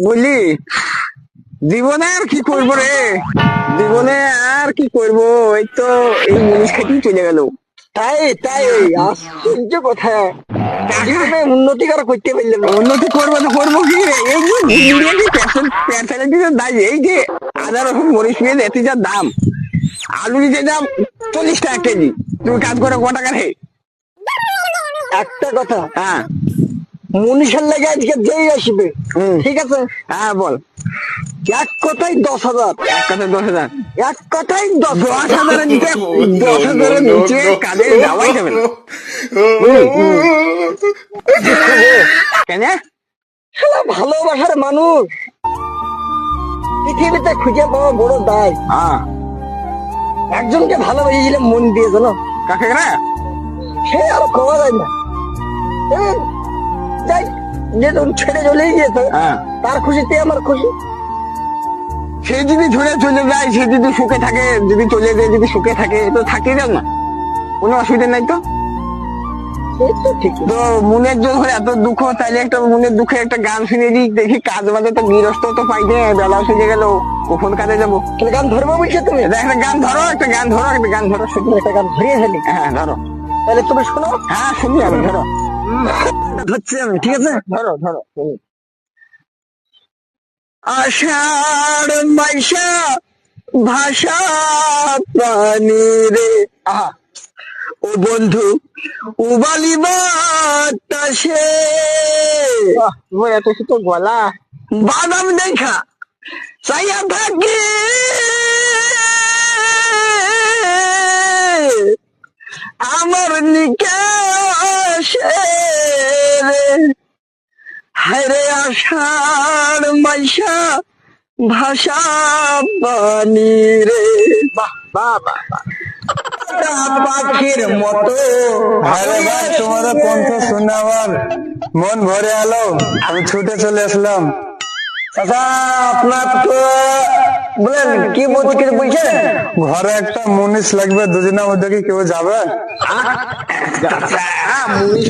বললি জীবনে আর কি করবো রে, জীবনে আর কি করবো, এই তো এই মুনিশ খেতেই চলে গেল। তাই তাই আশ্চর্য কথা, জীবনে উন্নতি করা করতে পারলাম না। উন্নতি করবো তো করবো কি রে, এই যে প্যান্টালিটির দাম, এই যে আদা রসুন মরিচ পেঁয়াজ এতে যা দাম, আলু নিতে দাম 40 টাকা কেজি, তুমি কাজ করে ক টাকা রে? একটা কথা, হ্যাঁ মনীষের লাগে আজকে যেই আসবে, ঠিক আছে, হ্যাঁ বল। এক কথাই 10,000, এক কথায় 10,000, এক কথাই 10,000 নিচে, 10,000 নিচে কাজে যাওয়াই যাবে না। কেন? শালা ভালোবাসার মানুষ পৃথিবীতে খুঁজে পাওয়া বড় দায়। হ্যাঁ একজনকে ভালোবেসেছিলাম মন দিয়ে, জানো, কাকে রে? সে আর কওয়া যায় না। যাই, যে তোর ছেড়ে চলেই গিয়েছে, হ্যাঁ তার খুশিতে আমার খুশি। সে যদি ঝরে চলে যায়, সে যদি সুখে থাকে, যদি চলে যায়, যদি সুখে থাকে তো থাকতে যাও না, কোনো অসুবিধা নাই তো। সেই তো ঠিক। তো মনের জোর হয়ে এত দুঃখ, তাইলে একটা মনের দুঃখে একটা গান শুনে দিই, দেখি কাজ বাজে তো গৃহস্থ তো পাই না, বেলা শুনে গেল, কখন কাজে যাবো। তাহলে গান ধরবো বলছো তুমি? একটা গান ধরো, একটা গান ধরো, একটা গান ধরো, শুধু একটা গান ধরিয়ে ফেলি, হ্যাঁ ধরো। তাহলে তুমি শোনো। হ্যাঁ শুনি আমি, ধরো ধরছি আমি, ঠিক আছে। ধরো ধরো শুনি। আষাঢ় মাইশা ভাষা পানি রে, আহা ও বন্ধু উবালি বাতাসে, এত তো গলা, বাদাম দেখা চাইয়া থাকি আমার নিকাশে রে, হায়রে আষাঢ় মাইশা ভাষা পানি রে। বাহ বাহ বাহ বাহ, পাখির মতো। আরে ভাই, তোমার কণ্ঠ শুনে আমার মন ভরে এলো, আমি ছুটে চলে আসলাম। চাচা, আপনার তো বলেন কি বলছেন? ঘরে একটা মুনিশ লাগবে, দুজনের মধ্যে কি কেউ যাবে? আচ্ছা, মুনিশ